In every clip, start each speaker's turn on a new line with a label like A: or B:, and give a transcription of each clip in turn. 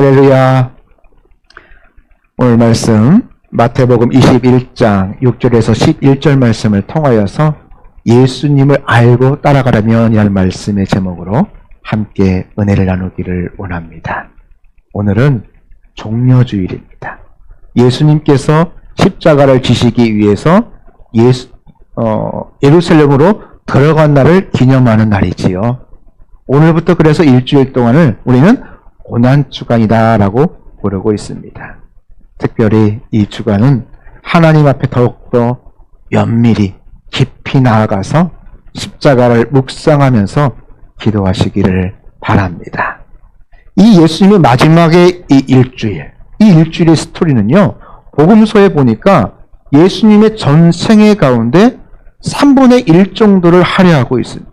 A: 할렐루야. 오늘 말씀 마태복음 21장 6절에서 11절 말씀을 통하여서 예수님을 알고 따라가라면 이라는 말씀의 제목으로 함께 은혜를 나누기를 원합니다. 오늘은 종려주일입니다. 예수님께서 십자가를 지시기 위해서 예루살렘으로 들어간 날을 기념하는 날이지요. 오늘부터 그래서 일주일 동안을 우리는 고난주간이다라고 부르고 있습니다. 특별히 이 주간은 하나님 앞에 더욱더 면밀히 깊이 나아가서 십자가를 묵상하면서 기도하시기를 바랍니다. 이 예수님의 마지막의 이 일주일의 스토리는요, 복음서에 보니까 예수님의 전생애 가운데 3분의 1 정도를 할애하고 있습니다.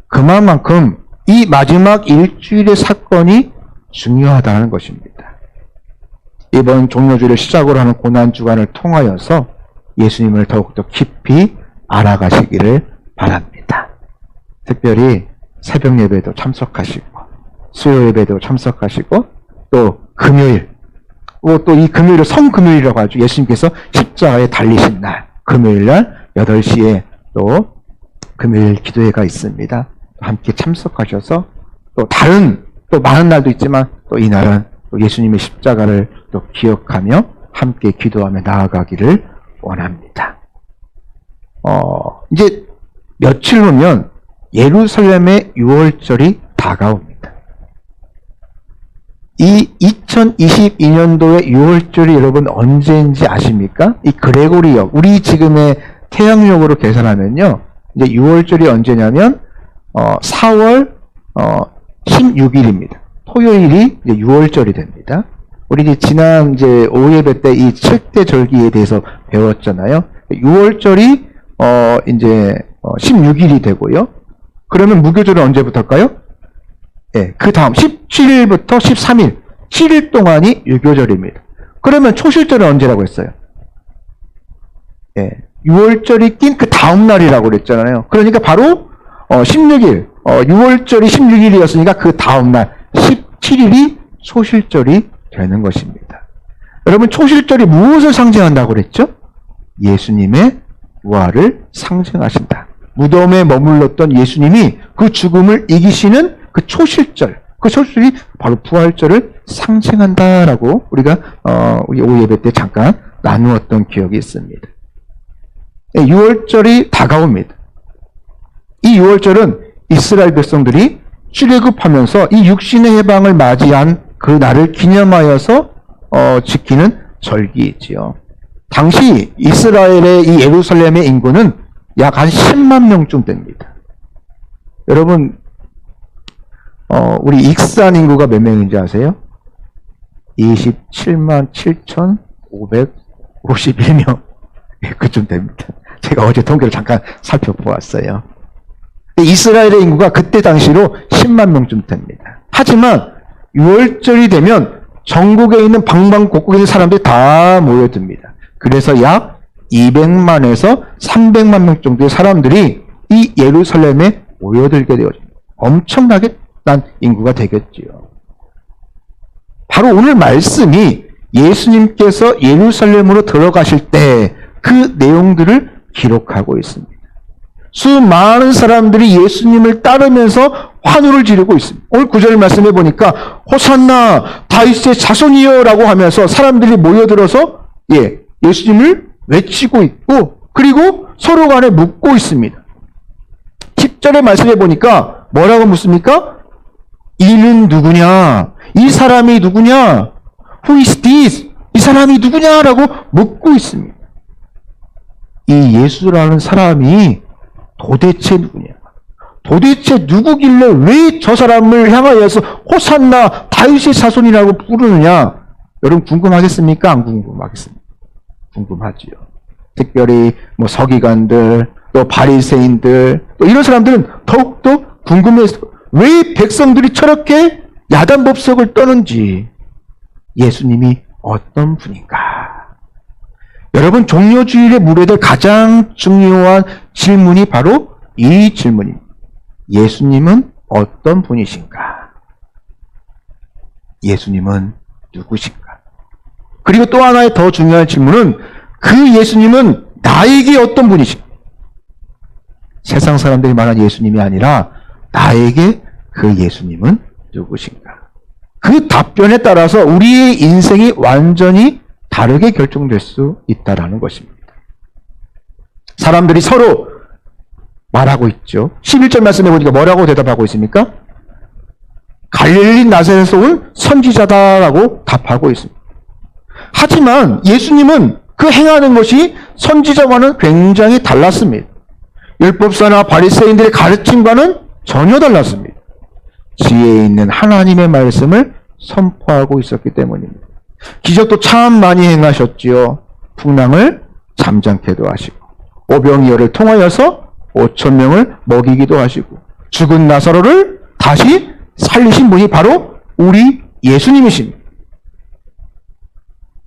A: 그만큼 이 마지막 일주일의 사건이 중요하다는 것입니다. 이번 종려주일을 시작으로 하는 고난주간을 통하여서 예수님을 더욱더 깊이 알아가시기를 바랍니다. 특별히 새벽 예배도 참석하시고 수요 예배도 참석하시고 또 금요일 또 이 금요일을 성금요일이라고 하죠. 예수님께서 십자가에 달리신 날 금요일날 8시에 또 금요일 기도회가 있습니다. 함께 참석하셔서 또 많은 날도 있지만 또 이날은 또 예수님의 십자가를 또 기억하며 함께 기도하며 나아가기를 원합니다. 이제 며칠 후면 예루살렘의 유월절이 다가옵니다. 이 2022년도의 유월절이 여러분 언제인지 아십니까? 이 그레고리역, 우리 지금의 태양력으로 계산하면요, 이제 유월절이 언제냐면 4월 16일입니다. 토요일이 이제 6월절이 됩니다. 우리 이제 지난 이제 오예배 때 이 7대 절기에 대해서 배웠잖아요. 6월절이 이제 16일이 되고요. 그러면 무교절은 언제부터일까요? 예, 그 다음 17일부터 13일, 7일 동안이 유교절입니다. 그러면 초실절은 언제라고 했어요? 예, 6월절이 낀 그 다음 날이라고 그랬잖아요. 그러니까 바로 16일, 6월절이 16일이었으니까 그 다음날 17일이 초실절이 되는 것입니다. 여러분, 초실절이 무엇을 상징한다고 그랬죠? 예수님의 부활을 상징하신다. 무덤에 머물렀던 예수님이 그 죽음을 이기시는 그 초실절, 그 초실절이 바로 부활절을 상징한다라고 우리가 우리 오예배 때 잠깐 나누었던 기억이 있습니다. 6월절이 다가옵니다. 이 6월절은 이스라엘 백성들이 출애굽하면서 이 육신의 해방을 맞이한 그 날을 기념하여서 지키는 절기이지요. 당시 이스라엘의 이 예루살렘의 인구는 약 한 10만 명쯤 됩니다. 여러분, 우리 익산 인구가 몇 명인지 아세요? 27만 7,551명. 그쯤 됩니다. 제가 어제 통계를 잠깐 살펴보았어요. 이스라엘의 인구가 그때 당시로 10만 명쯤 됩니다. 하지만 6월절이 되면 전국에 있는 방방곡곡에 있는 사람들이 다 모여듭니다. 그래서 약 200만에서 300만 명 정도의 사람들이 이 예루살렘에 모여들게 되어집니다. 엄청나게 난 인구가 되겠지요. 바로 오늘 말씀이 예수님께서 예루살렘으로 들어가실 때 그 내용들을 기록하고 있습니다. 수많은 사람들이 예수님을 따르면서 환호를 지르고 있습니다. 오늘 9절 말씀해 보니까 호산나 다윗의 자손이여 라고 하면서 사람들이 모여들어서 예수님을 외치고 있고, 그리고 서로 간에 묻고 있습니다. 10절의 말씀해 보니까 뭐라고 묻습니까? 이는 누구냐? 이 사람이 누구냐? Who is this? 이 사람이 누구냐라고 묻고 있습니다. 이 예수라는 사람이 도대체 누구냐? 도대체 누구길래 왜 저 사람을 향하여서 호산나 다윗의 자손이라고 부르느냐? 여러분 궁금하겠습니까? 안 궁금하겠습니까? 궁금하지요. 특별히 뭐 서기관들, 또 바리새인들, 또 이런 사람들은 더욱더 궁금해서 왜 백성들이 저렇게 야단법석을 떠는지, 예수님이 어떤 분인가? 여러분, 종려주일에 물어야 될 가장 중요한 질문이 바로 이 질문입니다. 예수님은 어떤 분이신가? 예수님은 누구신가? 그리고 또 하나의 더 중요한 질문은 그 예수님은 나에게 어떤 분이신가? 세상 사람들이 말하는 예수님이 아니라 나에게 그 예수님은 누구신가? 그 답변에 따라서 우리의 인생이 완전히 다르게 결정될 수 있다라는 것입니다. 사람들이 서로 말하고 있죠. 11절 말씀해 보니까 뭐라고 대답하고 있습니까? 갈릴리 나사렛에서 온 선지자다라고 답하고 있습니다. 하지만 예수님은 그 행하는 것이 선지자와는 굉장히 달랐습니다. 율법사나 바리새인들의 가르침과는 전혀 달랐습니다. 지혜 있는 하나님의 말씀을 선포하고 있었기 때문입니다. 기적도 참 많이 행하셨지요. 풍랑을 잠잠케도 하시고 오병이어를 통하여서 5,000명을 먹이기도 하시고 죽은 나사로를 다시 살리신 분이 바로 우리 예수님이십니다.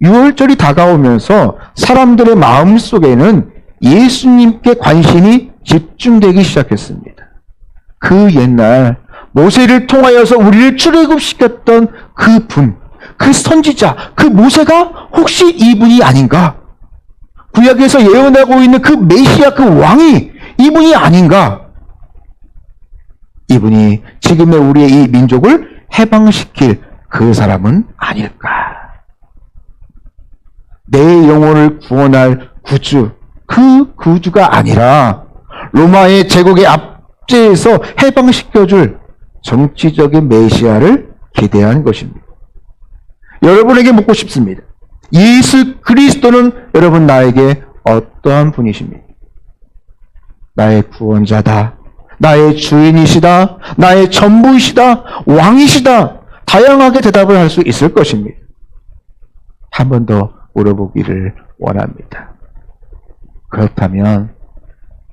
A: 6월절이 다가오면서 사람들의 마음속에는 예수님께 관심이 집중되기 시작했습니다. 그 옛날 모세를 통하여서 우리를 출애굽시켰던 그 분, 그 선지자, 그 모세가 혹시 이분이 아닌가? 구약에서 예언하고 있는 그 메시아, 그 왕이 이분이 아닌가? 이분이 지금의 우리의 이 민족을 해방시킬 그 사람은 아닐까? 내 영혼을 구원할 구주, 그 구주가 아니라 로마의 제국의 압제에서 해방시켜줄 정치적인 메시아를 기대한 것입니다. 여러분에게 묻고 싶습니다. 예수 그리스도는 여러분 나에게 어떠한 분이십니까? 나의 구원자다. 나의 주인이시다. 나의 전부이시다. 왕이시다. 다양하게 대답을 할 수 있을 것입니다. 한 번 더 물어보기를 원합니다. 그렇다면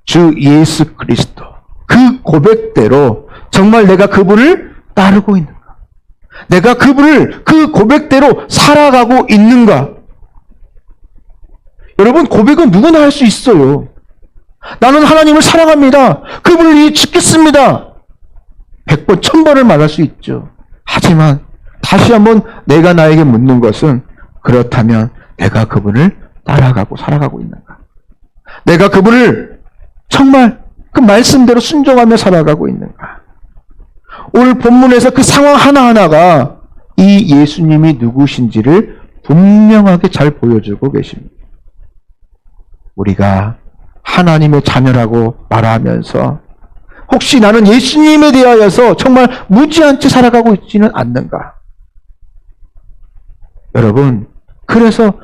A: 주 예수 그리스도 그 고백대로 정말 내가 그분을 따르고 있는가? 내가 그분을 그 고백대로 살아가고 있는가? 여러분, 고백은 누구나 할 수 있어요. 나는 하나님을 사랑합니다. 그분을 위해 지켰습니다. 100번, 1000번을 말할 수 있죠. 하지만 다시 한번 내가 나에게 묻는 것은 그렇다면 내가 그분을 따라가고 살아가고 있는가? 내가 그분을 정말 그 말씀대로 순종하며 살아가고 있는가? 오늘 본문에서 그 상황 하나하나가 이 예수님이 누구신지를 분명하게 잘 보여주고 계십니다. 우리가 하나님의 자녀라고 말하면서 혹시 나는 예수님에 대하여서 정말 무지한 채 살아가고 있지는 않는가? 여러분, 그래서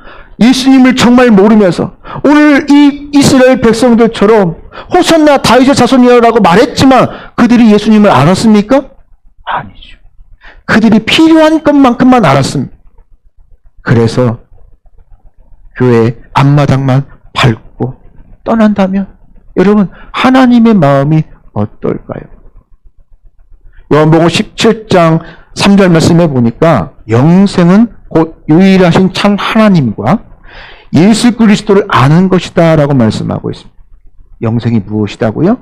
A: 예수님을 정말 모르면서 오늘 이 이스라엘 백성들처럼 호산나 다윗의 자손이라고 말했지만 그들이 예수님을 알았습니까? 아니죠. 그들이 필요한 것만큼만 알았습니다. 그래서 교회 앞마당만 밟고 떠난다면 여러분 하나님의 마음이 어떨까요? 요한복음 17장 3절 말씀에 보니까 영생은 곧 유일하신 참 하나님과 예수 그리스도를 아는 것이다 라고 말씀하고 있습니다. 영생이 무엇이다고요?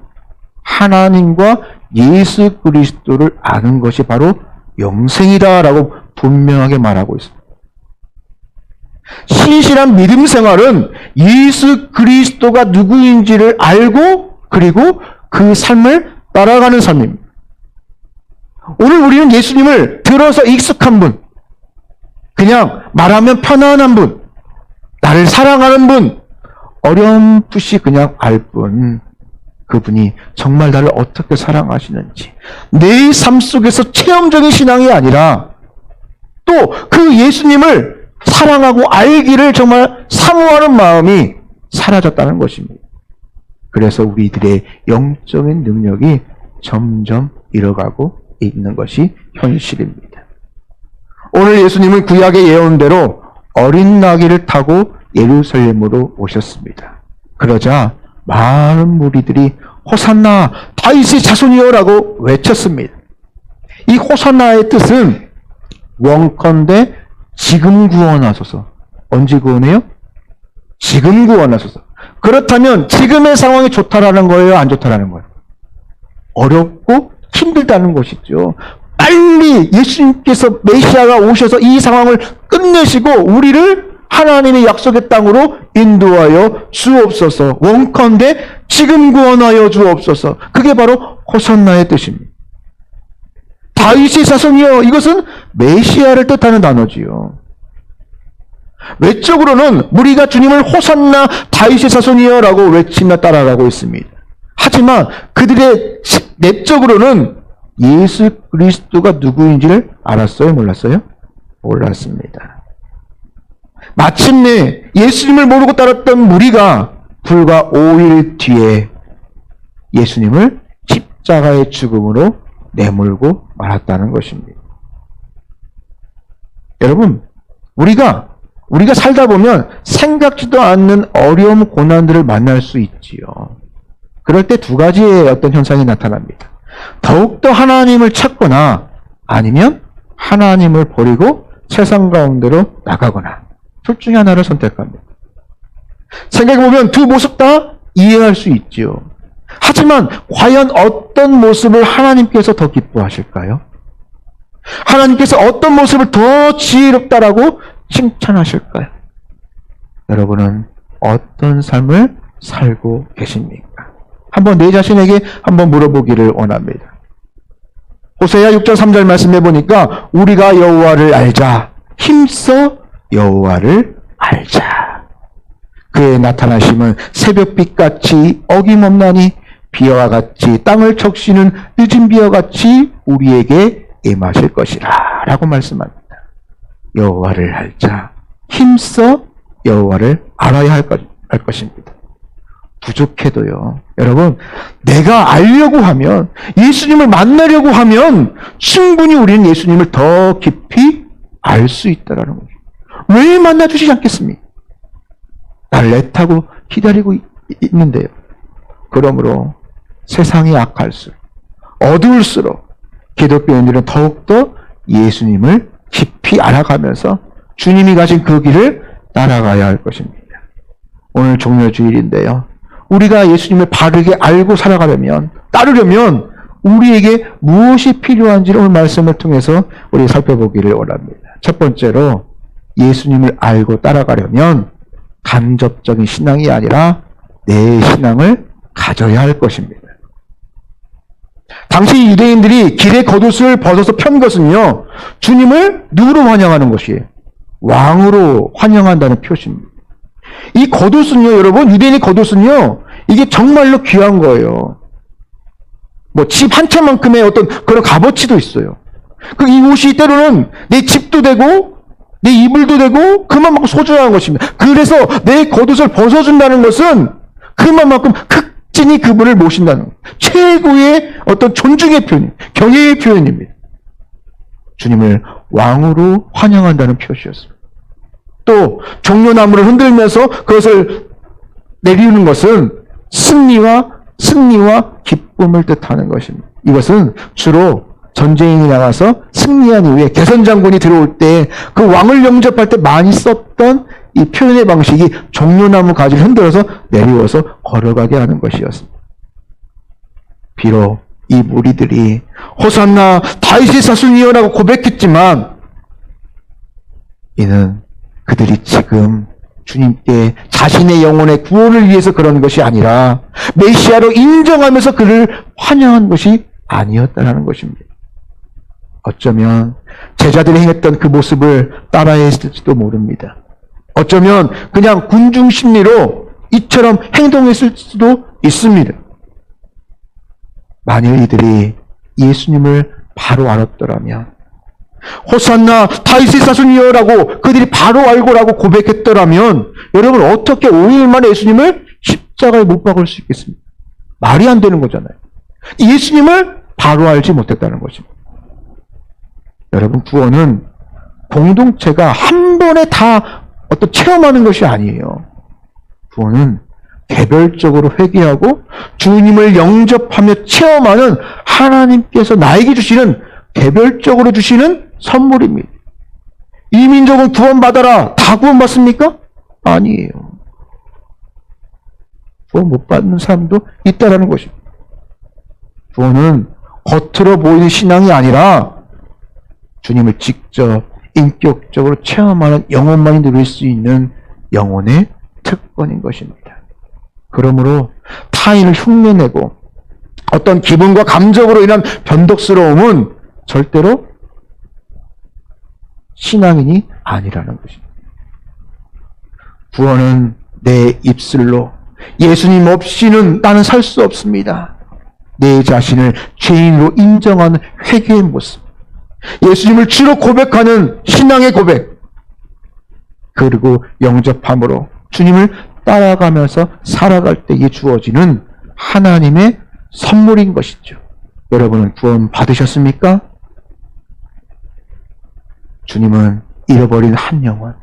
A: 하나님과 예수 그리스도를 아는 것이 바로 영생이다 라고 분명하게 말하고 있습니다. 신실한 믿음 생활은 예수 그리스도가 누구인지를 알고 그리고 그 삶을 따라가는 삶입니다. 오늘 우리는 예수님을 들어서 익숙한 분, 그냥 말하면 편안한 분, 나를 사랑하는 분, 어렴풋이 그냥 알 뿐, 그분이 정말 나를 어떻게 사랑하시는지 내 삶 속에서 체험적인 신앙이 아니라 또 그 예수님을 사랑하고 알기를 정말 사모하는 마음이 사라졌다는 것입니다. 그래서 우리들의 영적인 능력이 점점 잃어가고 있는 것이 현실입니다. 오늘 예수님은 구약의 예언대로 어린 나귀를 타고 예루살렘으로 오셨습니다. 그러자 많은 무리들이 호산나 다윗의 자손이여라고 외쳤습니다. 이 호산나의 뜻은 원컨대 지금 구원하소서. 언제 구원해요? 지금 구원하소서. 그렇다면 지금의 상황이 좋다라는 거예요? 안 좋다라는 거예요? 어렵고 힘들다는 것이죠. 빨리 예수님께서 메시아가 오셔서 이 상황을 끝내시고 우리를 하나님의 약속의 땅으로 인도하여 주옵소서. 원컨대 지금 구원하여 주옵소서. 그게 바로 호산나의 뜻입니다. 다윗의 자손이여, 이것은 메시아를 뜻하는 단어지요. 외적으로는 우리가 주님을 호산나 다윗의 자손이여 라고 외치며 따라가고 있습니다. 하지만 그들의 내적으로는 예수 그리스도가 누구인지를 알았어요? 몰랐어요? 몰랐습니다. 마침내 예수님을 모르고 따랐던 무리가 불과 5일 뒤에 예수님을 십자가의 죽음으로 내몰고 말았다는 것입니다. 여러분, 우리가 살다 보면 생각지도 않는 어려움, 고난들을 만날 수 있지요. 그럴 때 두 가지의 어떤 현상이 나타납니다. 더욱더 하나님을 찾거나 아니면 하나님을 버리고 세상 가운데로 나가거나 둘 중에 하나를 선택합니다. 생각해보면 두 모습 다 이해할 수 있지요. 하지만 과연 어떤 모습을 하나님께서 더 기뻐하실까요? 하나님께서 어떤 모습을 더 지혜롭다라고 칭찬하실까요? 여러분은 어떤 삶을 살고 계십니까? 한번 내 자신에게 한번 물어보기를 원합니다. 호세아 6장 3절 말씀해 보니까 우리가 여호와를 알자, 힘써 여호와를 알자. 그의 나타나심은 새벽빛같이 어김없나니 비와 같이 땅을 적시는 늦은 비와 같이 우리에게 임하실 것이라 라고 말씀합니다. 여호와를 알자, 힘써 여호와를 알아야 할 것입니다. 부족해도요. 여러분, 내가 알려고 하면, 예수님을 만나려고 하면 충분히 우리는 예수님을 더 깊이 알 수 있다는 거죠. 왜 만나주시지 않겠습니까? 나를 애타고 기다리고 있는데요. 그러므로 세상이 악할수록, 어두울수록 기독교인들은 더욱더 예수님을 깊이 알아가면서 주님이 가신 그 길을 따라가야 할 것입니다. 오늘 종료주일인데요. 우리가 예수님을 바르게 알고 살아가려면, 따르려면 우리에게 무엇이 필요한지를 오늘 말씀을 통해서 우리 살펴보기를 원합니다. 첫 번째로 예수님을 알고 따라가려면 간접적인 신앙이 아니라 내 신앙을 가져야 할 것입니다. 당시 유대인들이 길에 겉옷을 벗어서 편 것은요, 주님을 누구로 환영하는 것이에요? 왕으로 환영한다는 표시입니다. 이 겉옷은요, 여러분, 유대인의 겉옷은요, 이게 정말로 귀한 거예요. 뭐 집 한 채만큼의 어떤 그런 값어치도 있어요. 이 옷이 때로는 내 집도 되고 내 이불도 되고 그만큼 소중한 것입니다. 그래서 내 겉옷을 벗어준다는 것은 그만큼 극진히 그분을 모신다는 거예요. 최고의 어떤 존중의 표현, 경외의 표현입니다. 주님을 왕으로 환영한다는 표시였습니다. 또 종려나무를 흔들면서 그것을 내리우는 것은 승리와 기쁨을 뜻하는 것입니다. 이것은 주로 전쟁이 나가서 승리한 이후에 개선장군이 들어올 때 그 왕을 영접할 때 많이 썼던 이 표현의 방식이 종려나무 가지를 흔들어서 내리워서 걸어가게 하는 것이었습니다. 비록 이 무리들이 호산나 다윗의 자손이여라고 고백했지만 이는 그들이 지금 주님께 자신의 영혼의 구원을 위해서 그런 것이 아니라 메시아로 인정하면서 그를 환영한 것이 아니었다는 것입니다. 어쩌면 제자들이 행했던 그 모습을 따라했을지도 모릅니다. 어쩌면 그냥 군중 심리로 이처럼 행동했을 수도 있습니다. 만일 이들이 예수님을 바로 알았더라면, 호산나 다윗의 자손이여라고 그들이 바로 알고라고 고백했더라면, 여러분 어떻게 5일 만에 예수님을 십자가에 못 박을 수 있겠습니까? 말이 안 되는 거잖아요. 예수님을 바로 알지 못했다는 것입니다. 여러분, 구원은 공동체가 한 번에 다 어떤 체험하는 것이 아니에요. 구원은 개별적으로 회개하고 주님을 영접하며 체험하는 하나님께서 나에게 주시는, 개별적으로 주시는 선물입니다. 이 민족은 구원받아라. 다 구원받습니까? 아니에요. 구원 못 받는 사람도 있다라는 것입니다. 구원은 겉으로 보이는 신앙이 아니라 주님을 직접 인격적으로 체험하는 영혼만이 누릴 수 있는 영혼의 특권인 것입니다. 그러므로 타인을 흉내내고 어떤 기분과 감정으로 인한 변덕스러움은 절대로 신앙인이 아니라는 것입니다. 구원은 내 입술로 예수님 없이는 나는 살 수 없습니다. 내 자신을 죄인으로 인정하는 회개의 모습, 예수님을 주로 고백하는 신앙의 고백, 그리고 영접함으로 주님을 따라가면서 살아갈 때에 주어지는 하나님의 선물인 것이죠. 여러분은 구원 받으셨습니까? 주님은 잃어버린 한 영혼,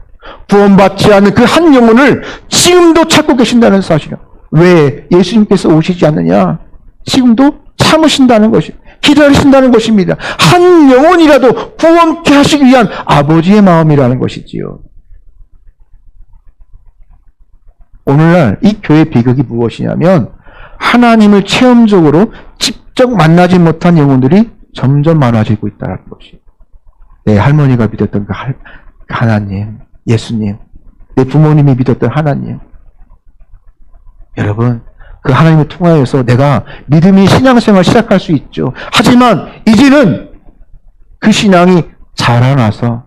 A: 구원받지 않은 그 한 영혼을 지금도 찾고 계신다는 사실이요. 왜 예수님께서 오시지 않느냐? 지금도 참으신다는 것이, 기다리신다는 것입니다. 한 영혼이라도 구원케 하시기 위한 아버지의 마음이라는 것이지요. 오늘날 이 교회 비극이 무엇이냐면 하나님을 체험적으로 직접 만나지 못한 영혼들이 점점 많아지고 있다는 것이. 내 할머니가 믿었던 그 하나님, 예수님, 내 부모님이 믿었던 하나님. 여러분, 그 하나님을 통하여서 내가 믿음의 신앙생활 시작할 수 있죠. 하지만 이제는 그 신앙이 자라나서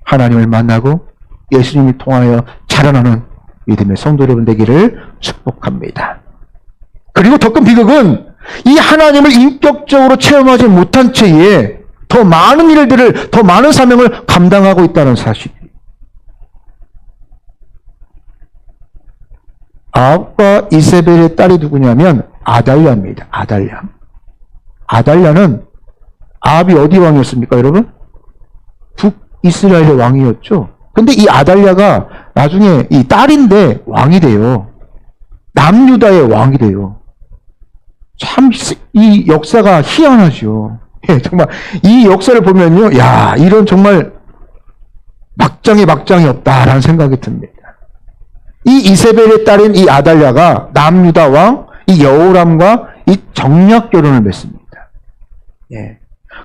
A: 하나님을 만나고 예수님을 통하여 자라나는 믿음의 성도 여러분 되기를 축복합니다. 그리고 더 큰 비극은 이 하나님을 인격적으로 체험하지 못한 채에 더 많은 일들을, 더 많은 사명을 감당하고 있다는 사실. 아합과 이세벨의 딸이 누구냐면 아달랴입니다. 아달랴. 아달랴는 아합이 어디 왕이었습니까, 여러분? 북이스라엘의 왕이었죠. 근데 이 아달랴가 나중에 이 딸인데 왕이 돼요. 남유다의 왕이 돼요. 참 이 역사가 희한하죠. 예, 정말 이 역사를 보면요, 야, 이런 정말 막장에 막장이 없다라는 생각이 듭니다. 이 이세벨의 딸인 이 아달랴가 남유다 왕 이 여호람과 이 정략 결혼을 맺습니다. 예.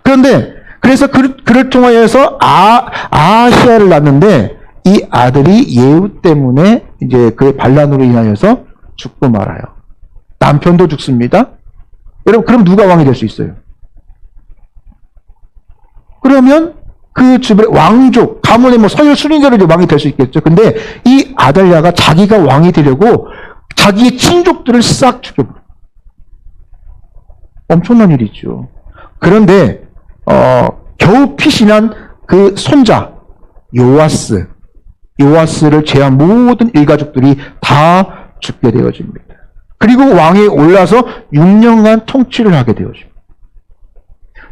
A: 그런데 그래서 그를 통하여서 아하시아를 낳는데 이 아들이 예후 때문에 이제 그의 반란으로 인하여서 죽고 말아요. 남편도 죽습니다. 여러분, 그럼 누가 왕이 될 수 있어요? 그러면 그 주변의 왕족, 가문의 뭐 서열 순위대로 왕이 될 수 있겠죠. 근데 이 아달랴가 자기가 왕이 되려고 자기의 친족들을 싹 죽여버려요. 엄청난 일이죠. 그런데 겨우 피신한 그 손자 요아스를 제한 모든 일가족들이 다 죽게 되어집니다. 그리고 왕에 올라서 6년간 통치를 하게 되어집니다.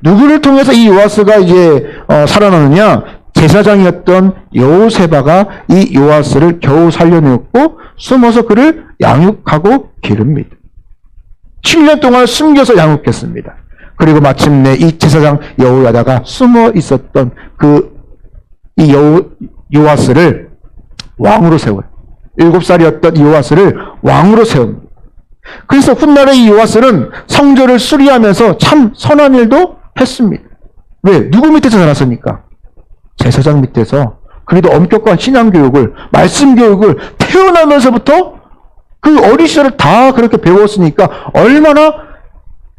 A: 누구를 통해서 이 요아스가 이제 살아나느냐? 제사장이었던 여호세바가 이 요아스를 겨우 살려내었고 숨어서 그를 양육하고 기릅니다. 7년 동안 숨겨서 양육했습니다. 그리고 마침내 이 제사장 여호야다가 숨어 있었던 이 요아스를 왕으로 세워요. 7살이었던 요아스를 왕으로 세웁니다. 그래서 훗날에 이 요아스는 성전을 수리하면서 참 선한 일도 했습니다. 왜? 누구 밑에서 자랐습니까? 제사장 밑에서. 그래도 엄격한 신앙교육을, 말씀교육을 태어나면서부터 그 어린 시절을 다 그렇게 배웠으니까 얼마나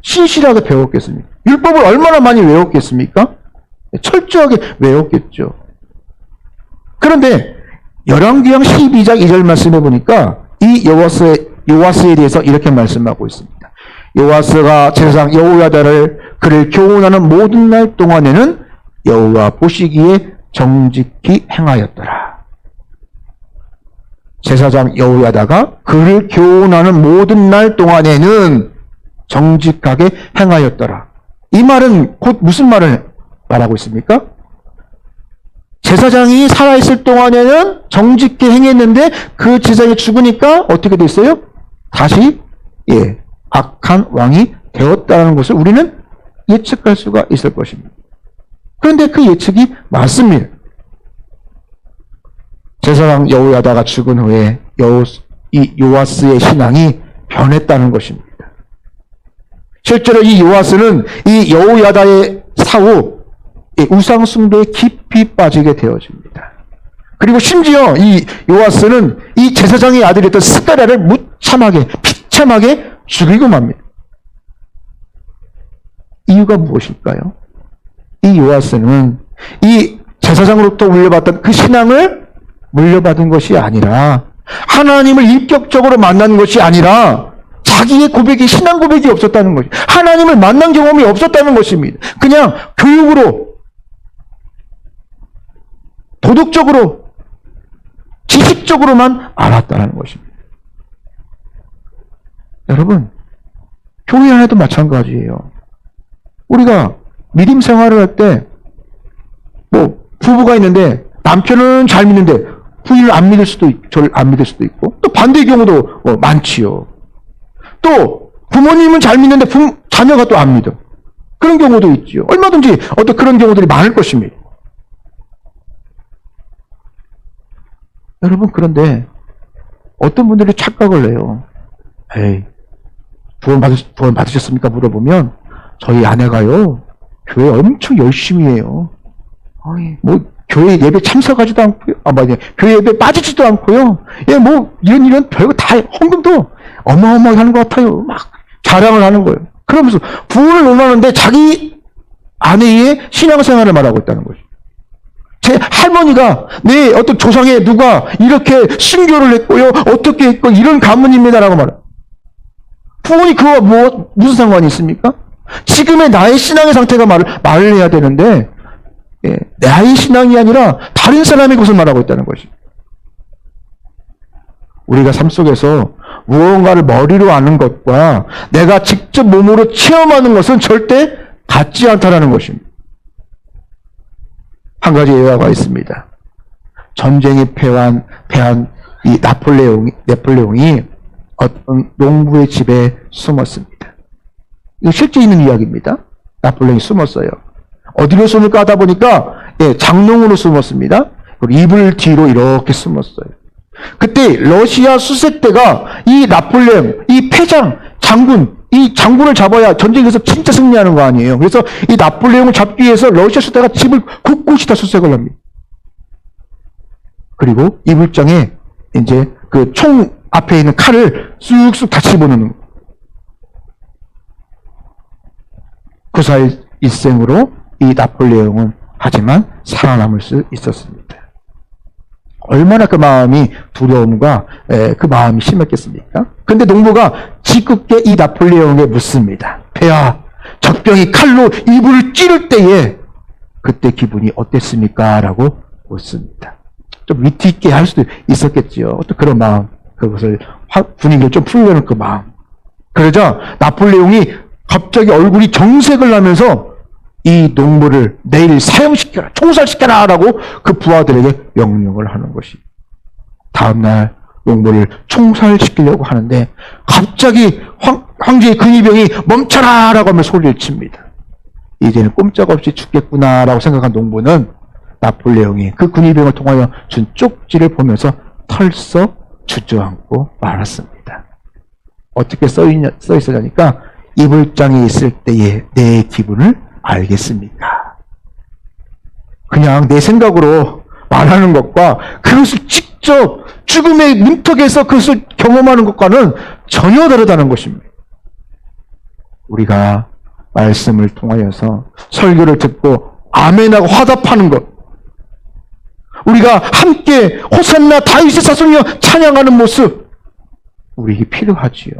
A: 신실하게 배웠겠습니까? 율법을 얼마나 많이 외웠겠습니까? 철저하게 외웠겠죠. 그런데 열왕기상 12장 2절 말씀해 보니까 이 요아스에 대해서 이렇게 말씀하고 있습니다. 요아스가 제사장 여호야다를 그를 교훈하는 모든 날 동안에는 여호와 보시기에 정직히 행하였더라. 제사장 여호야다가 그를 교훈하는 모든 날 동안에는 정직하게 행하였더라. 이 말은 곧 무슨 말을 말하고 있습니까? 제사장이 살아있을 동안에는 정직히 행했는데 그 제사장이 죽으니까 어떻게 됐어요? 다시 악한 왕이 되었다는 것을 우리는 예측할 수가 있을 것입니다. 그런데 그 예측이 맞습니다. 제사장 여호야다가 죽은 후에 이 요아스의 신앙이 변했다는 것입니다. 실제로 이 요아스는 이 여호야다의 사후 우상 숭배에 깊이 빠지게 되어집니다. 그리고 심지어 이 요아스는 이 제사장의 아들이었던 스가랴를 무참하게 비참하게 죽이고 맙니다. 이유가 무엇일까요? 이 요아스는 이 제사장으로부터 물려받던 그 신앙을 물려받은 것이 아니라 하나님을 인격적으로 만난 것이 아니라 자기의 고백이 신앙 고백이 없었다는 것이 하나님을 만난 경험이 없었다는 것입니다. 그냥 교육으로 도덕적으로 지식적으로만 알았다는 것입니다. 여러분, 교회 안에도 마찬가지예요. 우리가 믿음 생활을 할 때 부부가 있는데 남편은 잘 믿는데 부인을 안 믿을 수도 저를 안 믿을 수도 있고 또 반대의 경우도 많지요. 또 부모님은 잘 믿는데 자녀가 또 안 믿어. 그런 경우도 있지요. 얼마든지 어떤 그런 경우들이 많을 것입니다. 여러분, 그런데 어떤 분들이 착각을 해요. 에이, 구원 받으셨습니까? 물어보면 저희 아내가요 교회 엄청 열심히 해요. 교회 예배 참석하지도 않고요. 교회 예배 빠지지도 않고요. 이런 별거 다 헌금도 어마어마하게 하는 것 같아요. 막 자랑을 하는 거예요. 그러면서 부흥을 논하는데 자기 아내의 신앙생활을 말하고 있다는 거죠. 제 할머니가 내 어떤 조상의 누가 이렇게 순교를 했고요. 어떻게 했고 이런 가문입니다라고 말해요. 부흥이 그와 무슨 상관이 있습니까? 지금의 나의 신앙의 상태가 말을 해야 되는데 나의 신앙이 아니라 다른 사람의 것을 말하고 있다는 것이. 우리가 삶 속에서 무언가를 머리로 아는 것과 내가 직접 몸으로 체험하는 것은 절대 같지 않다는 것입니다. 한 가지 예화가 있습니다. 전쟁에 패한 이 나폴레옹이 어떤 농부의 집에 숨었습니다. 이거 실제 있는 이야기입니다. 나폴레옹이 숨었어요. 어디로 숨을까 하다 보니까 장롱으로 숨었습니다. 그리고 이불 뒤로 이렇게 숨었어요. 그때 러시아 수색대가 이 나폴레옹, 이 패장, 이 장군을 잡아야 전쟁에서 진짜 승리하는 거 아니에요. 그래서 이 나폴레옹을 잡기 위해서 러시아 수색대가 집을 곳곳이 다 수색을 합니다. 그리고 이불장에 이제 그 총 앞에 있는 칼을 쑥쑥 다 집어넣는 거예요. 구사일생으로 이 나폴레옹은 하지만 살아남을 수 있었습니다. 얼마나 그 마음이 두려움과 그 마음이 심했겠습니까? 근데 농부가 짓궂게 이 나폴레옹에 묻습니다. 폐하, 적병이 칼로 이불을 찌를 때에 그때 기분이 어땠습니까? 라고 묻습니다. 좀 위트 있게 할 수도 있었겠지요. 어떤 그런 마음, 그것을 분위기를 좀 풀려는 그 마음. 그러자 나폴레옹이 갑자기 얼굴이 정색을 하면서 이 농부를 내일 사형시켜라, 총살시켜라 라고 그 부하들에게 명령을 하는 것이. 다음날 농부를 총살시키려고 하는데 갑자기 황제의 근위병이 멈춰라 라고 하며 소리를 칩니다. 이제는 꼼짝없이 죽겠구나 라고 생각한 농부는 나폴레옹이 그 근위병을 통하여 준 쪽지를 보면서 털썩 주저앉고 말았습니다. 어떻게 써 있으려니까 이불장에 있을 때의 내 기분을 알겠습니까? 그냥 내 생각으로 말하는 것과 그것을 직접 죽음의 문턱에서 그것을 경험하는 것과는 전혀 다르다는 것입니다. 우리가 말씀을 통하여서 설교를 듣고 아멘하고 화답하는 것, 우리가 함께 호산나 다윗의 자손이여 찬양하는 모습, 우리에게 필요하지요.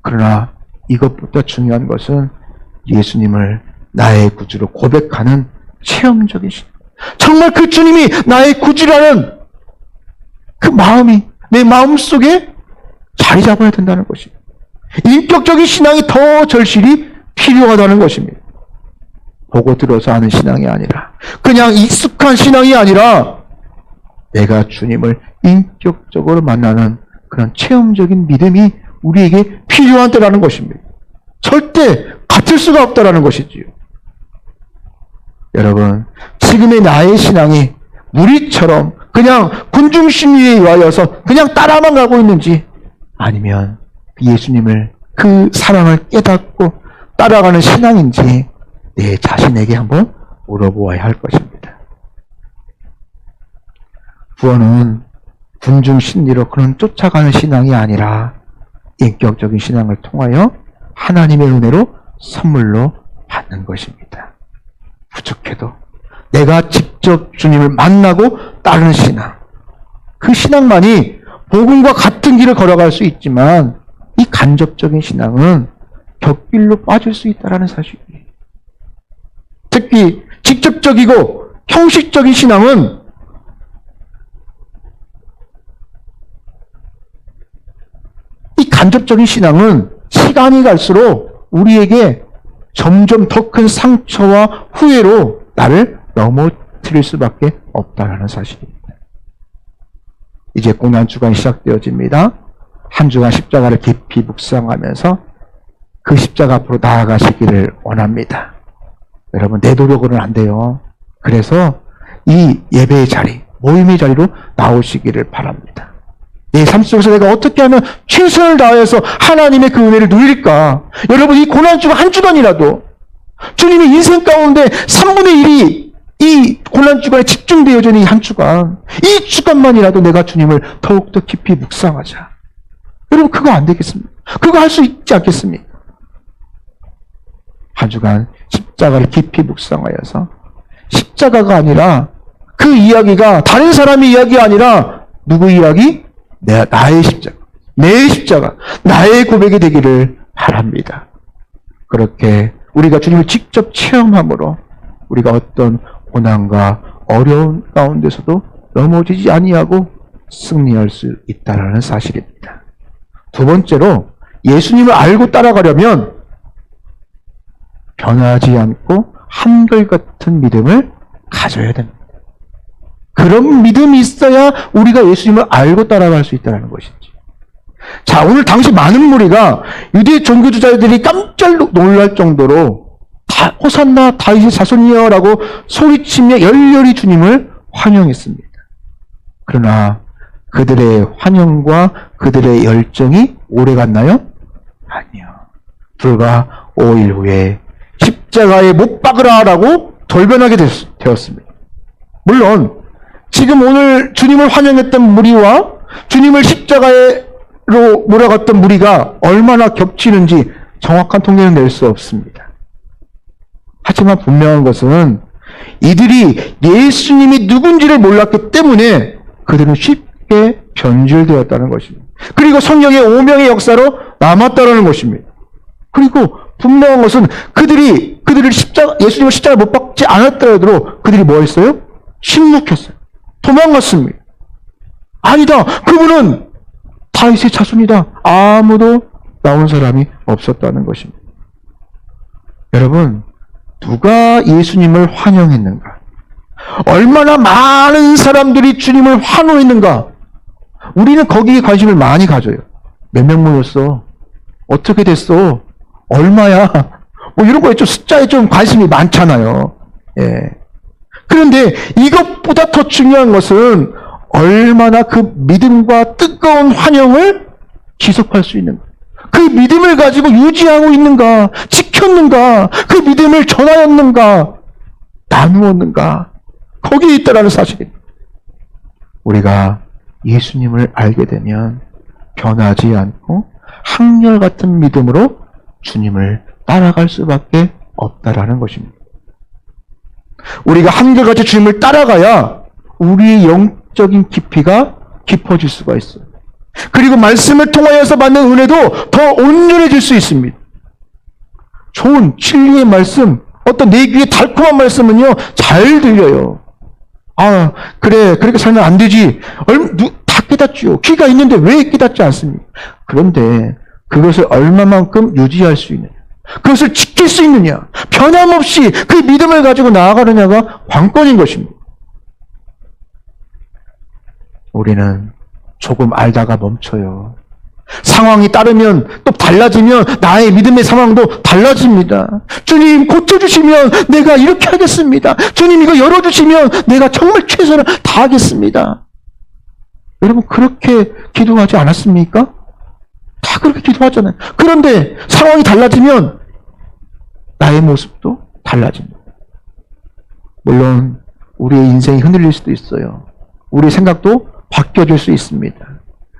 A: 그러나 이것보다 중요한 것은 예수님을 나의 구주로 고백하는 체험적인 신. 정말 그 주님이 나의 구주라는 그 마음이 내 마음속에 자리 잡아야 된다는 것입니다. 인격적인 신앙이 더 절실히 필요하다는 것입니다. 보고 들어서 하는 신앙이 아니라, 그냥 익숙한 신앙이 아니라 내가 주님을 인격적으로 만나는 그런 체험적인 믿음이 우리에게 필요한 때라는 것입니다. 절대 같을 수가 없다라는 것이지요. 여러분, 지금의 나의 신앙이 무리처럼 그냥 군중심리에 의하여서 그냥 따라만 가고 있는지, 아니면 예수님을 그 사랑을 깨닫고 따라가는 신앙인지 내 자신에게 한번 물어보아야 할 것입니다. 구원은 군중 심리로 그런 쫓아가는 신앙이 아니라 인격적인 신앙을 통하여 하나님의 은혜로 선물로 받는 것입니다. 부족해도 내가 직접 주님을 만나고 따르는 신앙, 그 신앙만이 복음과 같은 길을 걸어갈 수 있지만 이 간접적인 신앙은 곁길로 빠질 수 있다는 사실이에요. 특히 직접적이고 형식적인 신앙은 이 간접적인 신앙은 시간이 갈수록 우리에게 점점 더 큰 상처와 후회로 나를 넘어뜨릴 수밖에 없다는 사실입니다. 이제 고난주간이 시작되어집니다. 한 주간 십자가를 깊이 묵상하면서 그 십자가 앞으로 나아가시기를 원합니다. 여러분, 내 노력으로는 안 돼요. 그래서 이 예배의 자리, 모임의 자리로 나오시기를 바랍니다. 내 삶 속에서 내가 어떻게 하면 최선을 다해서 하나님의 그 은혜를 누릴까? 여러분, 이 고난주간 한 주간이라도 주님의 인생 가운데 3분의 1이 이 고난주간에 집중되어져 있는 이 한 주간, 이 주간만이라도 내가 주님을 더욱더 깊이 묵상하자. 여러분, 그거 안 되겠습니까? 그거 할 수 있지 않겠습니까? 한 주간 십자가를 깊이 묵상하여서 십자가가 아니라 그 이야기가 다른 사람의 이야기가 아니라 누구 이야기? 나의 십자가, 내 십자가, 나의 고백이 되기를 바랍니다. 그렇게 우리가 주님을 직접 체험함으로 우리가 어떤 고난과 어려운 가운데서도 넘어지지 아니하고 승리할 수 있다는 사실입니다. 두 번째로 예수님을 알고 따라가려면 변하지 않고 한결같은 믿음을 가져야 됩니다. 그런 믿음이 있어야 우리가 예수님을 알고 따라갈 수 있다는 것이지. 자, 오늘 당시 많은 무리가 유대 종교주자들이 깜짝 놀랄 정도로 호산나 다윗의 자손이여 라고 소리치며 열렬히 주님을 환영했습니다. 그러나 그들의 환영과 그들의 열정이 오래 갔나요? 아니요. 불과 5일 후에 십자가에 못 박으라 라고 돌변하게 되었습니다. 물론 지금 오늘 주님을 환영했던 무리와 주님을 십자가로 몰아갔던 무리가 얼마나 겹치는지 정확한 통계는 낼 수 없습니다. 하지만 분명한 것은 이들이 예수님이 누군지를 몰랐기 때문에 그들은 쉽게 변질되었다는 것입니다. 그리고 성령의 오명의 역사로 남았다는 것입니다. 그리고 분명한 것은 그들을 예수님을 십자가에 못 박지 않았더라도 그들이 뭐 했어요? 침묵했어요. 도망갔습니다. 아니다. 그분은 다윗의 자손이다. 아무도 나온 사람이 없었다는 것입니다. 여러분, 누가 예수님을 환영했는가? 얼마나 많은 사람들이 주님을 환호했는가? 우리는 거기에 관심을 많이 가져요. 몇 명 모였어? 어떻게 됐어? 얼마야? 뭐 이런 거에 좀 숫자에 좀 관심이 많잖아요. 예. 그런데 이것보다 더 중요한 것은 얼마나 그 믿음과 뜨거운 환영을 지속할 수 있는가. 그 믿음을 가지고 유지하고 있는가, 지켰는가, 그 믿음을 전하였는가, 나누었는가. 거기에 있다라는 사실입니다. 우리가 예수님을 알게 되면 변하지 않고 한결같은 믿음으로 주님을 따라갈 수밖에 없다라는 것입니다. 우리가 한결같이 주님을 따라가야 우리의 영적인 깊이가 깊어질 수가 있어요. 그리고 말씀을 통하여서 받는 은혜도 더 온전해질 수 있습니다. 좋은 진리의 말씀, 어떤 내 귀에 달콤한 말씀은요, 잘 들려요. 아, 그래, 그렇게 살면 안 되지. 다 깨닫지요. 귀가 있는데 왜 깨닫지 않습니까? 그런데 그것을 얼마만큼 유지할 수 있느냐, 그것을 지킬 수 있느냐, 변함없이 그 믿음을 가지고 나아가느냐가 관건인 것입니다. 우리는 조금 알다가 멈춰요. 상황이 따르면 또 달라지면 나의 믿음의 상황도 달라집니다. 주님 고쳐주시면 내가 이렇게 하겠습니다. 주님 이거 열어주시면 내가 정말 최선을 다하겠습니다. 여러분 그렇게 기도하지 않았습니까? 다 그렇게 기도하잖아요. 그런데 상황이 달라지면 나의 모습도 달라집니다. 물론 우리의 인생이 흔들릴 수도 있어요. 우리의 생각도 바뀌어질 수 있습니다.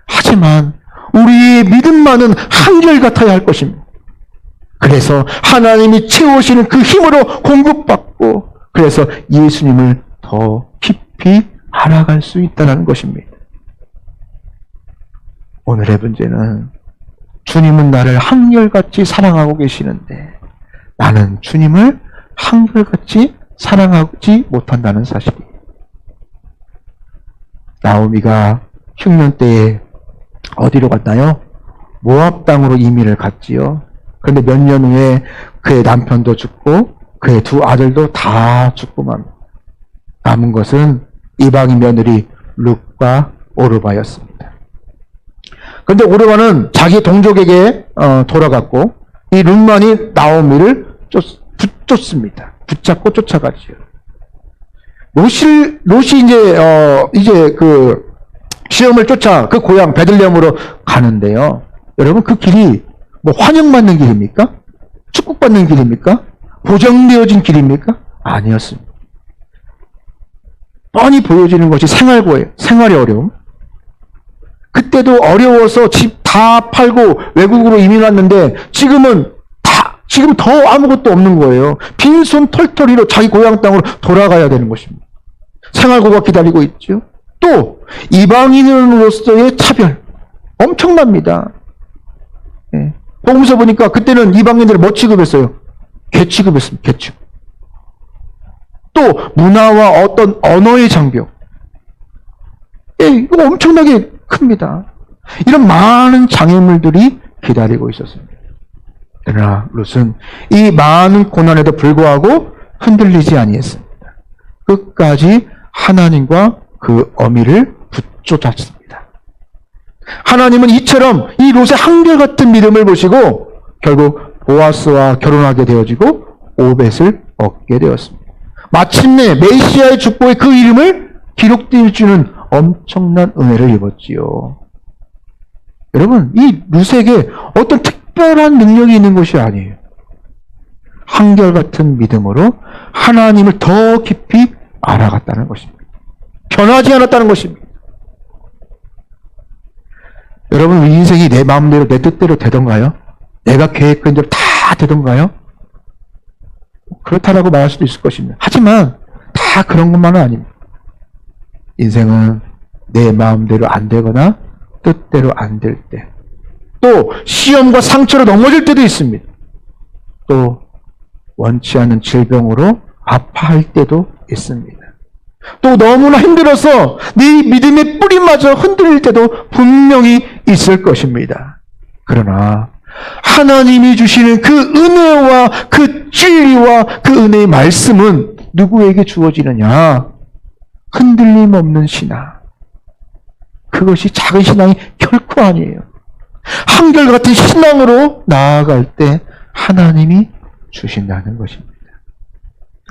A: 하지만 우리의 믿음만은 한결같아야 할 것입니다. 그래서 하나님이 채우시는 그 힘으로 공급받고, 그래서 예수님을 더 깊이 알아갈 수 있다는 것입니다. 오늘의 문제는 주님은 나를 한결같이 사랑하고 계시는데 나는 주님을 한결같이 사랑하지 못한다는 사실이에요. 나오미가 흉년 때에 어디로 갔나요? 모압 땅으로 이민을 갔지요. 그런데 몇 년 후에 그의 남편도 죽고 그의 두 아들도 다 죽고만 남은 것은 이방인 며느리 룻과 오르바였습니다. 그런데 오르바는 자기 동족에게 돌아갔고 이 룻만이 나오미를 붙잡습니다. 붙잡고 쫓아가지요. 롯이 이제 그 시험을 쫓아 그 고향 베들레헴으로 가는데요. 여러분, 그 길이 뭐 환영받는 길입니까? 축복받는 길입니까? 보장되어진 길입니까? 아니었습니다. 뻔히 보여지는 것이 생활고예요. 생활의 어려움. 그때도 어려워서 집 다 팔고 외국으로 이민 왔는데 지금 더 아무것도 없는 거예요. 빈손 털털이로 자기 고향 땅으로 돌아가야 되는 것입니다. 생활고가 기다리고 있죠. 또 이방인으로서의 차별 엄청납니다. 예. 복음서 보니까 그때는 이방인들을 뭐 취급했어요? 개 취급했습니다. 개 취급. 또 문화와 어떤 언어의 장벽. 예, 이거 엄청나게 큽니다. 이런 많은 장애물들이 기다리고 있었습니다. 그러나 롯은 이 많은 고난에도 불구하고 흔들리지 아니했습니다. 끝까지 하나님과 그 어미를 붙잡았습니다. 하나님은 이처럼 이 롯의 한결같은 믿음을 보시고 결국 보아스와 결혼하게 되어지고 오벳을 얻게 되었습니다. 마침내 메시아의 축복의 그 이름을 기록되어 주는 엄청난 은혜를 입었지요. 여러분, 이 롯에게 어떤 특별한 능력이 있는 것이 아니에요. 한결같은 믿음으로 하나님을 더 깊이 알아갔다는 것입니다. 변하지 않았다는 것입니다. 여러분, 우리 인생이 내 마음대로 내 뜻대로 되던가요? 내가 계획한 대로 다 되던가요? 그렇다라고 말할 수도 있을 것입니다. 하지만 다 그런 것만은 아닙니다. 인생은 내 마음대로 안 되거나 뜻대로 안 될 때, 또 시험과 상처로 넘어질 때도 있습니다. 또 원치 않은 질병으로 아파할 때도 있습니다. 또 너무나 힘들어서 네 믿음의 뿌리마저 흔들릴 때도 분명히 있을 것입니다. 그러나 하나님이 주시는 그 은혜와 그 진리와 그 은혜의 말씀은 누구에게 주어지느냐? 흔들림 없는 신앙. 그것이 작은 신앙이 결코 아니에요. 한결같은 신앙으로 나아갈 때 하나님이 주신다는 것입니다.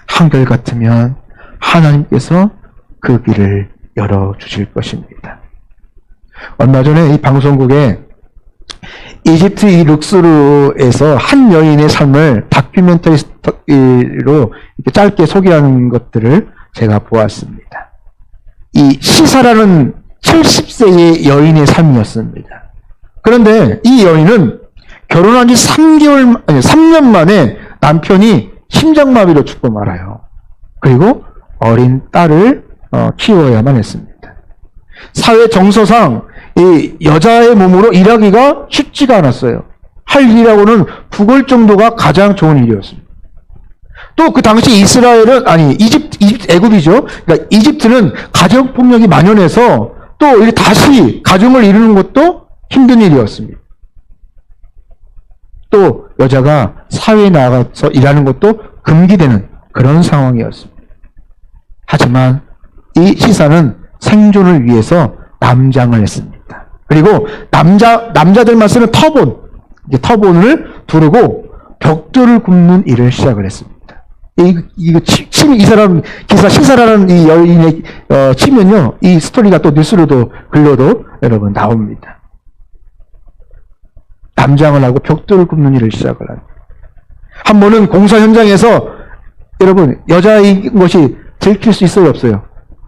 A: 한결같으면 하나님께서 그 길을 열어주실 것입니다. 얼마 전에 이 방송국에 이집트 이 룩스르에서 한 여인의 삶을 다큐멘터리로 이렇게 짧게 소개하는 것들을 제가 보았습니다. 이 시사라는 70세의 여인의 삶이었습니다. 그런데 이 여인은 결혼한 지 3년 만에 남편이 심장마비로 죽고 말아요. 그리고 어린 딸을 키워야만 했습니다. 사회 정서상 이 여자의 몸으로 일하기가 쉽지가 않았어요. 할 일이라고는 부걸 정도가 가장 좋은 일이었습니다. 또 그 당시 애굽이죠. 그러니까 이집트는 가정폭력이 만연해서 또 이렇게 다시 가정을 이루는 것도 힘든 일이었습니다. 또 여자가 사회에 나가서 일하는 것도 금기되는 그런 상황이었습니다. 하지만 이 시사는 생존을 위해서 남장을 했습니다. 그리고 남자들만 쓰는 터본을 두르고 벽돌을 굽는 일을 시작을 했습니다. 이 사람 기사 시사라는 이 여인의 치면요, 이 스토리가 또 뉴스로도 글로도 여러분 나옵니다. 남장을 하고 벽돌을 굽는 일을 시작을 합니다. 한 번은 공사 현장에서 여러분 여자인 것이 들킬 수 있어요, 없어요?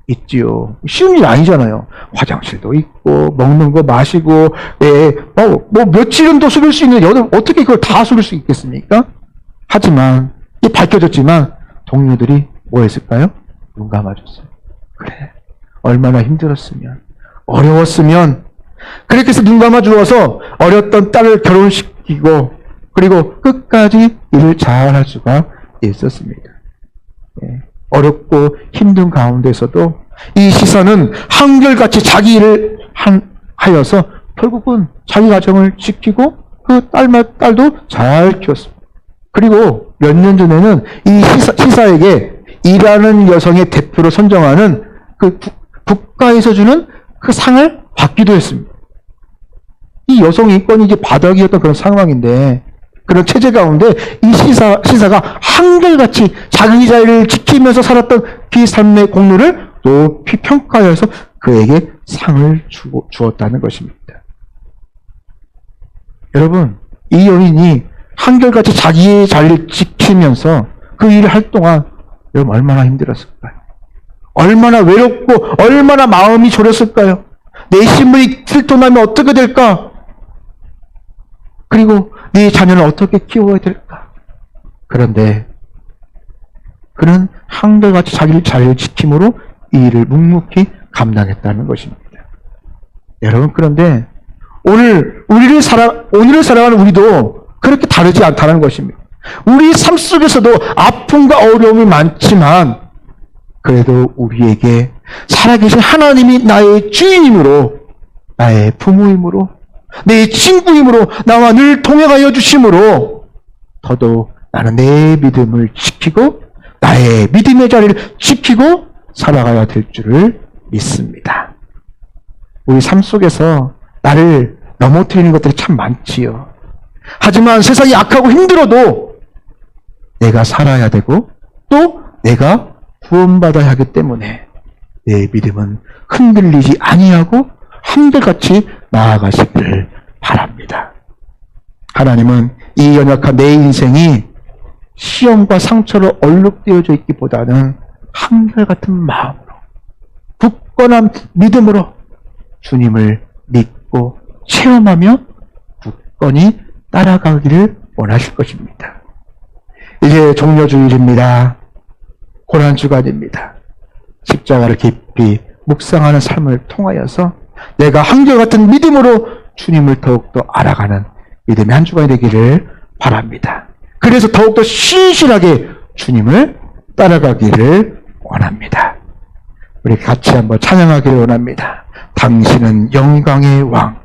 A: 있지요. 쉬운 일 아니잖아요. 화장실도 있고, 먹는 거 마시고, 뭐 며칠은 또 속일 수 있는, 여덟, 어떻게 그걸 다 속일 수 있겠습니까? 하지만, 이 밝혀졌지만, 동료들이 뭐 했을까요? 눈 감아줬어요. 그래. 얼마나 힘들었으면, 어려웠으면, 그렇게 해서 눈 감아주어서 어렸던 딸을 결혼시키고, 그리고 끝까지 일을 잘 할 수가 있었습니다. 어렵고 힘든 가운데서도 이 시사는 한결같이 자기 일을 하여서 결국은 자기 가정을 지키고 그 딸도 잘 키웠습니다. 그리고 몇 년 전에는 이 시사에게 일하는 여성의 대표로 선정하는 그 국가에서 주는 그 상을 받기도 했습니다. 이 여성 인권이 이제 바닥이었던 그런 상황인데, 그런 체제 가운데 이 시사가 한결같이 자기 자리를 지키면서 살았던 그 삶의 공로를 높이 평가해서 그에게 상을 주었다는 것입니다. 여러분, 이 여인이 한결같이 자기의 자리를 지키면서 그 일을 할 동안 여러분 얼마나 힘들었을까요? 얼마나 외롭고 얼마나 마음이 졸였을까요? 내 신분이 실토나면 어떻게 될까? 그리고 네 자녀는 어떻게 키워야 될까? 그런데 그는 한결같이 자기를 잘 지킴으로 이 일을 묵묵히 감당했다는 것입니다. 여러분, 그런데 오늘을 살아가는 우리도 그렇게 다르지 않다는 것입니다. 우리 삶 속에서도 아픔과 어려움이 많지만 그래도 우리에게 살아계신 하나님이 나의 주인이므로, 나의 부모이므로, 내 친구이므로, 나와 늘 동행하여 주심으로 더더욱 나는 내 믿음을 지키고 나의 믿음의 자리를 지키고 살아가야 될 줄을 믿습니다. 우리 삶 속에서 나를 넘어뜨리는 것들이 참 많지요. 하지만 세상이 악하고 힘들어도 내가 살아야 되고 또 내가 구원받아야 하기 때문에 내 믿음은 흔들리지 아니하고 한결같이 나아가시기를 바랍니다. 하나님은 이 연약한 내 인생이 시험과 상처로 얼룩되어져 있기보다는 한결같은 마음으로, 굳건한 믿음으로 주님을 믿고 체험하며 굳건히 따라가기를 원하실 것입니다. 이제 종료주일입니다. 고난주간입니다. 십자가를 깊이 묵상하는 삶을 통하여서 내가 한결같은 믿음으로 주님을 더욱더 알아가는 믿음의 한 주간이 되기를 바랍니다. 그래서 더욱더 신실하게 주님을 따라가기를 원합니다. 우리 같이 한번 찬양하기를 원합니다. 당신은 영광의 왕,